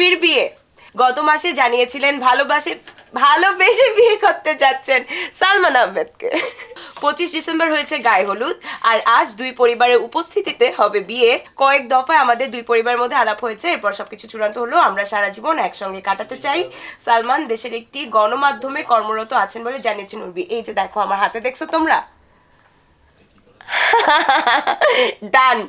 নুরবির বিয়ে গত মাসে জানিয়েছিলেন ভালোবেসে বিয়ে করতে যাচ্ছেন সালমান আহমেদকে। 25 ডিসেম্বর হয়েছে গায়ে হলুদ, আর আজ দুই পরিবারের উপস্থিতিতে হবে বিয়ে। কয়েক দফায় আমাদের দুই পরিবারের মধ্যে আলাপ হয়েছে, এরপর সবকিছু চূড়ান্ত হলো। আমরা সারা জীবন একসঙ্গে কাটাতে চাই। সালমান দেশের একটি গণমাধ্যমে কর্মরত আছেন বলে জানিয়েছেন নুরবি। এই যে দেখো আমার হাতে, দেখছো তোমরা? ডান।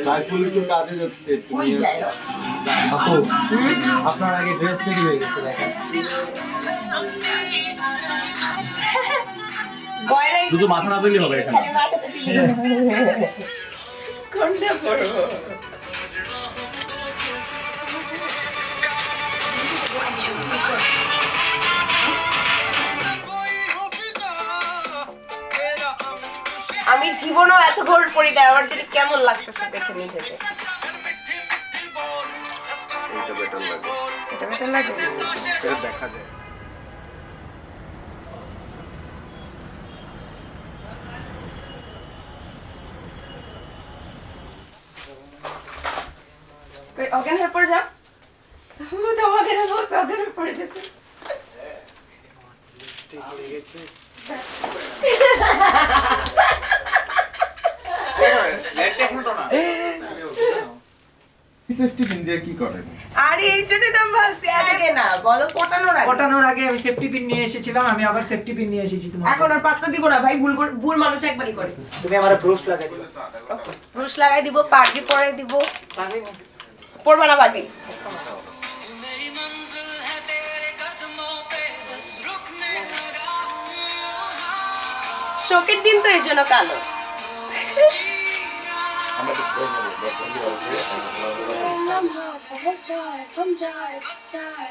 সাইফুল একটু কাজে যাচ্ছে, একটু আপু আপনার আগে ড্রেস রেডি হয়ে গেছে দেখেন। শুধু মাথা না দিলেই হবে এখানে। কোনটা পড়বো? আমি জীবনও এত গোল পড়ি না, আমার যদি কেমন লাগতেছে দেখে নিজেকে। এটা বেটার লাগে, দেখা যায়। অজ্ঞান হয়ে পড়ে যাও, তোমাকে অজ্ঞান হয়ে পড়ে যেতে। সেফটি পিন দিয়ে কি করেন? আরে এই জন্যই তো আমি ভাবছি আগে না বলো, পটানোর আগে আমি সেফটি পিন নিয়ে এসেছিলাম, আমি আবার সেফটি পিন নিয়ে এসেছি তোমার। এখন আর পাত্তা দিব না ভাই, ভুল মানুষ একবারই করে। তুমি আমারে ব্রুশ লাগাই দিও। ব্রুশ লাগাই দিব, পাগড়ি পরে দিব। পরবা না পাগড়ি? শোকের দিন তো এই জন্য কালো।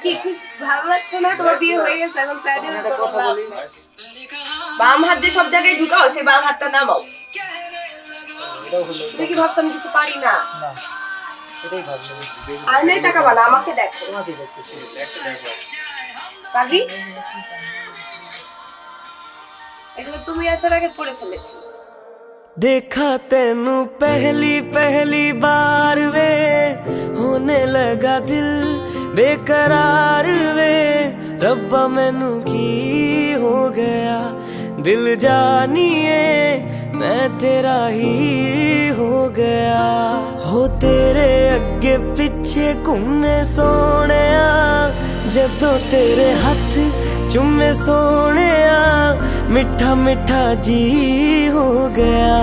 কি খুশি, ভালো লাগছে না? তোমার বিয়ে হয়ে গেছে, এখন বাম হাত যে সব জায়গায় ঢুকাও, সেই বাম হাতটা নামাও। তুমি কি ভাবছো আমি কিছু পারি না? আর নাই তাকাবা না, আমাকে দেখো। পাগড়ি এগুলো তুমি আসার আগে পরে ফেলেছি। देखा तेनू पहली बार वे, होने लगा दिल बेकरार वे। रब्बा मैनू की हो गया, दिल जानिए मैं तेरा ही हो गया। हो तेरे अगे पिछे घूमे सोने, जदों तेरे हाथ चुमे सोने, मिठा मिठा जी हो गया।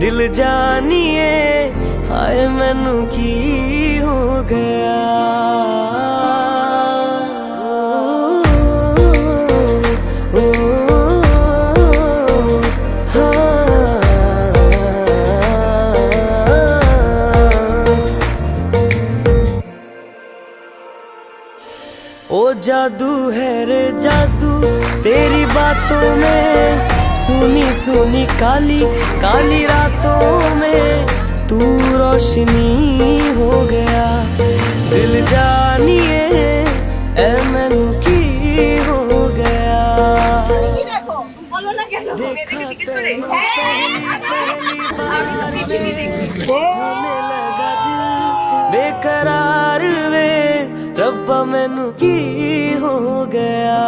दिल जानिए हाय मैनू की हो गया। ओ जादू है रे जादू तेरी बातों में, सुनी सुनी काली काली रातों में तू रोशनी हो गया। दिल जानिए ऐ मैनू की हो गया। देखा तेनू पहली बार होने लगा दिल बेकरार वे। रब्बा मैनू की हो गया।